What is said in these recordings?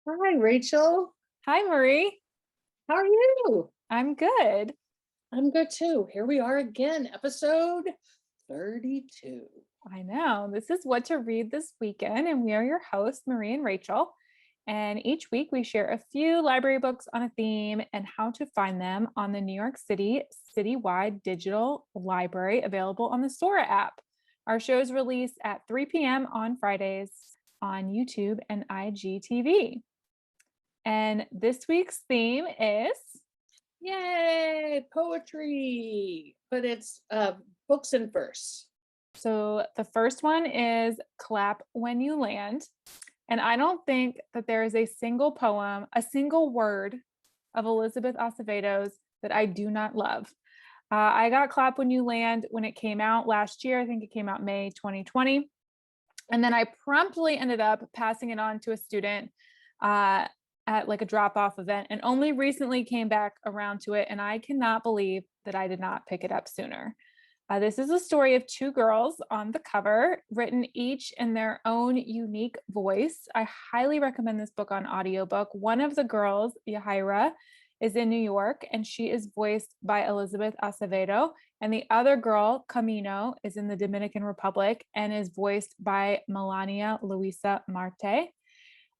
Hi, Rachel. Hi, Marie. How are you? I'm good. I'm good too. Here we are again, episode 32. I know. This is What to Read This Weekend, and we are your hosts, Marie and Rachel. And each week we share a few library books on a theme and how to find them on the New York City Citywide Digital Library available on the Sora app. Our shows release at 3 p.m. on Fridays on YouTube and IGTV. And this week's theme is Yay, poetry. But it's books and verse. so the first one is Clap When You Land. And I don't think that there is a single poem, a single word of Elizabeth Acevedo's that I do not love. I got Clap When You Land when it came out last year. I think it came out May 2020. And then I promptly ended up passing it on to a student at like a drop off event and only recently came back around to it. And I cannot believe that I did not pick it up sooner. This is a story of two girls on the cover, written each in their own unique voice. I highly recommend this book on audiobook. One of the girls, Yahaira, is in New York and she is voiced by Elizabeth Acevedo. And the other girl, Camino, is in the Dominican Republic and is voiced by Melania Luisa Marte.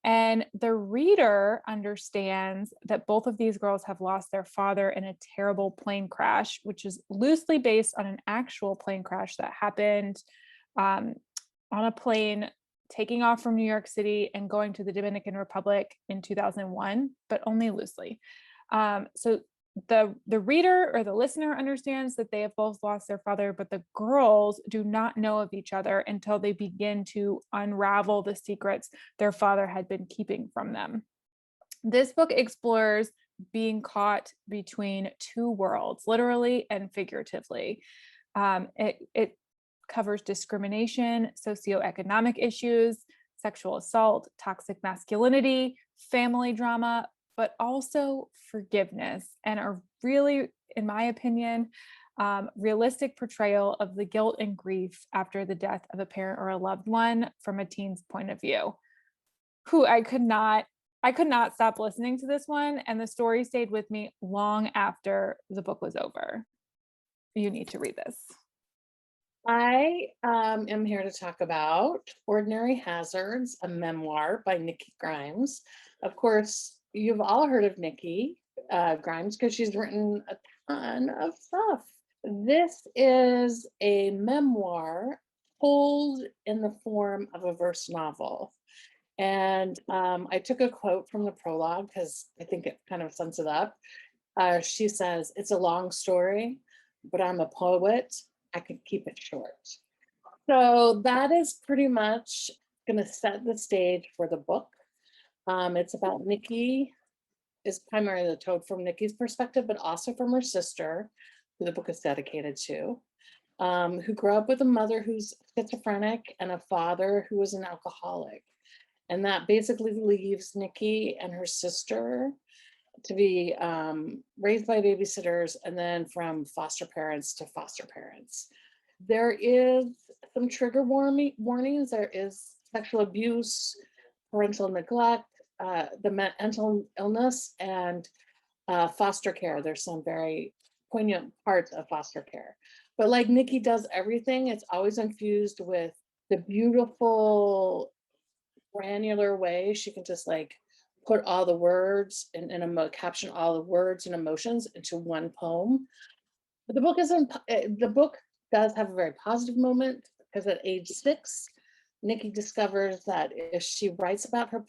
And the reader understands that both of these girls have lost their father in a terrible plane crash, which is loosely based on an actual plane crash that happened on a plane taking off from New York City and going to the Dominican Republic in 2001, but only loosely. So the reader or the listener understands that they have both lost their father, but the girls do not know of each other until they begin to unravel the secrets their father had been keeping from them. This book explores being caught between two worlds, literally and figuratively. It covers discrimination, socioeconomic issues, sexual assault, toxic masculinity, family drama, but also forgiveness, and a really, in my opinion, realistic portrayal of the guilt and grief after the death of a parent or a loved one from a teen's point of view. I could not stop listening to this one, and the story stayed with me long after the book was over. You need to read this. I am here to talk about Ordinary Hazards, a memoir by Nikki Grimes. Of course, you've all heard of Nikki Grimes because she's written a ton of stuff. This is a memoir told in the form of a verse novel. And I took a quote from the prologue because I think it kind of sums it up. She says, "It's a long story, but I'm a poet. I could keep it short." So that is pretty much going to set the stage for the book. It's about Nikki, is primarily told from Nikki's perspective, but also from her sister, who the book is dedicated to, who grew up with a mother who's schizophrenic and a father who was an alcoholic. And that basically leaves Nikki and her sister to be raised by babysitters and then from foster parents to foster parents. There is some trigger warnings. There is sexual abuse, parental neglect, the mental illness, and foster care. There's some very poignant parts of foster care. But like Nikki does everything, it's always infused with the beautiful, granular way she can just like put all the words and caption all the words and emotions into one poem. But the book does have a very positive moment because at age 6, Nikki discovers that if she writes about her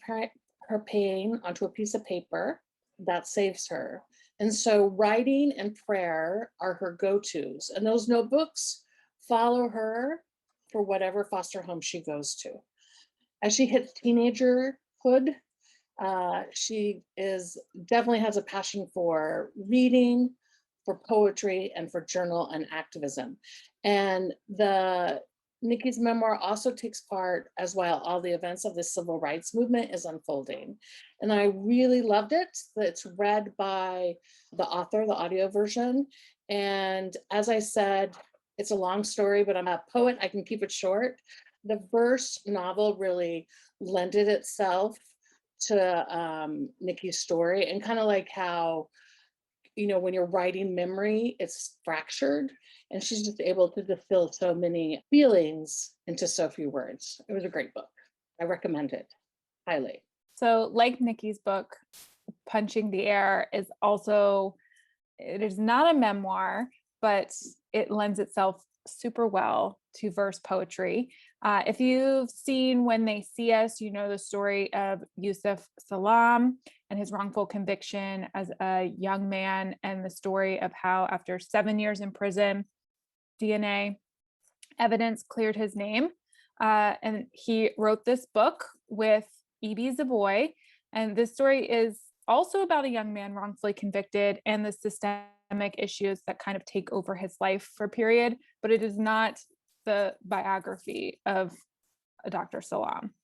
pain onto a piece of paper, that saves her. And so writing and prayer are her go-tos, and those notebooks follow her for whatever foster home she goes to. As she hits teenagerhood, she definitely has a passion for reading, for poetry, and for journal and activism. And Nikki's memoir also takes part as while all the events of the civil rights movement is unfolding. And I really loved it. It's read by the author, the audio version. And as I said, it's a long story, but I'm a poet. I can keep it short. The verse novel really lended itself to Nikki's story, and kind of like how, when you're writing memory, it's fractured, and she's just able to distill so many feelings into so few words. It was a great book. I recommend it highly. So like Nikki's book, Punching the Air is also, it is not a memoir, but it lends itself super well to verse poetry. If you've seen When They See Us, you know the story of Yusef Salaam and his wrongful conviction as a young man, and the story of how after 7 years in prison, DNA evidence cleared his name. And he wrote this book with Zoboi. And this story is also about a young man wrongfully convicted and the systemic issues that kind of take over his life for a period, but it is not the biography of Dr. Salaam.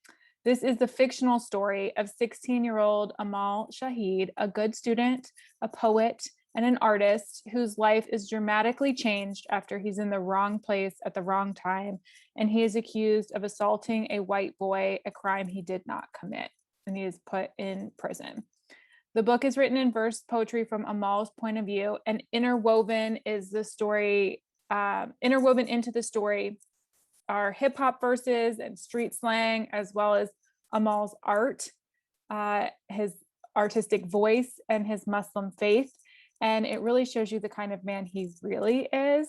This is the fictional story of 16-year-old Amal Shahid, a good student, a poet, and an artist whose life is dramatically changed after he's in the wrong place at the wrong time, and he is accused of assaulting a white boy, a crime he did not commit, and he is put in prison. The book is written in verse poetry from Amal's point of view, and interwoven into the story are hip hop verses and street slang, as well as Amal's art, his artistic voice, and his Muslim faith. And it really shows you the kind of man he really is.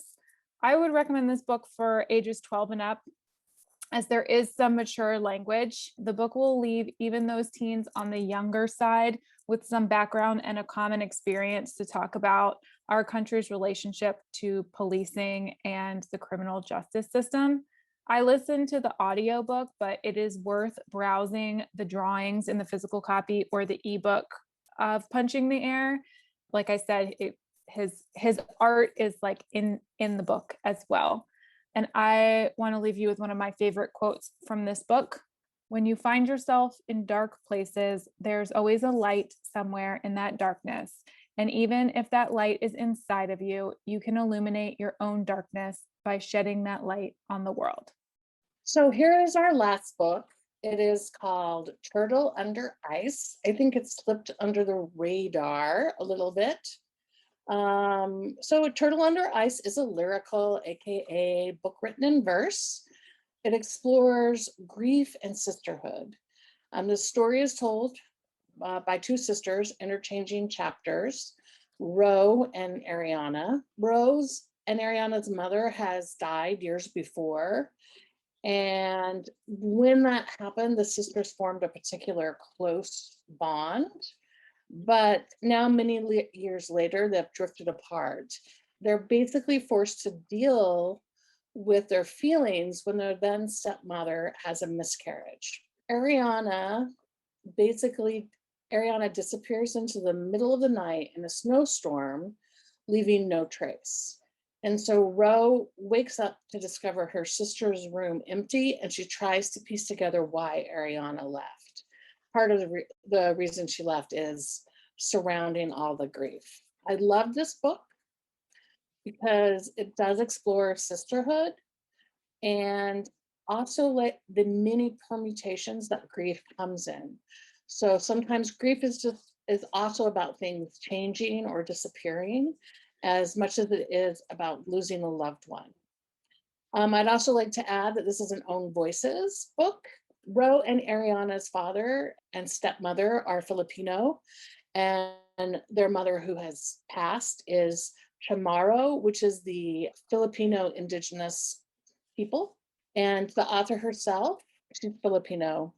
I would recommend this book for ages 12 and up, as there is some mature language. The book will leave even those teens on the younger side with some background and a common experience to talk about our country's relationship to policing and the criminal justice system. I listened to the audiobook, but it is worth browsing the drawings in the physical copy or the ebook of Punching the Air. Like I said, his art is like in the book as well. And I want to leave you with one of my favorite quotes from this book. When you find yourself in dark places, there's always a light somewhere in that darkness. And even if that light is inside of you, you can illuminate your own darkness by shedding that light on the world. So here is our last book. It is called Turtle Under Ice. I think it slipped under the radar a little bit. So Turtle Under Ice is a lyrical, AKA book written in verse. It explores grief and sisterhood. The story is told by two sisters interchanging chapters, Ro and Ariana. Rose and Ariana's mother has died years before. And when that happened, the sisters formed a particular close bond. But now, many years later, they've drifted apart. They're basically forced to deal with their feelings when their then stepmother has a miscarriage. Ariana disappears into the middle of the night in a snowstorm, leaving no trace. And so Ro wakes up to discover her sister's room empty, and she tries to piece together why Ariana left. Part of the reason she left is surrounding all the grief. I love this book because it does explore sisterhood and also like the many permutations that grief comes in. So sometimes grief is also about things changing or disappearing as much as it is about losing a loved one. I'd also like to add that this is an Own Voices book. Ro and Ariana's father and stepmother are Filipino, and their mother, who has passed, is Chamorro, which is the Filipino indigenous people. And the author herself, she's Filipino,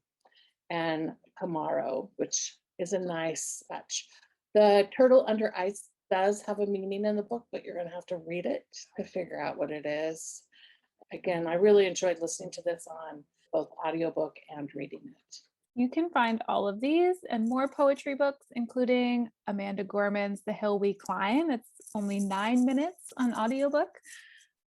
and Chamorro, which is a nice touch. The Turtle Under Ice does have a meaning in the book, but you're going to have to read it to figure out what it is. Again, I really enjoyed listening to this on both audiobook and reading it. You can find all of these and more poetry books, including Amanda Gorman's The Hill We Climb. It's only 9 minutes on audiobook,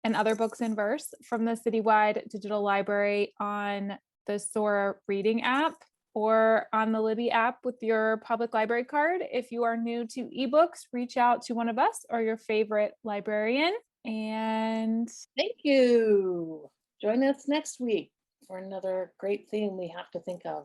and other books in verse from the Citywide Digital Library on the Sora reading app or on the Libby app with your public library card. If you are new to ebooks, reach out to one of us or your favorite librarian. And thank you. Join us next week for another great theme we have to think of.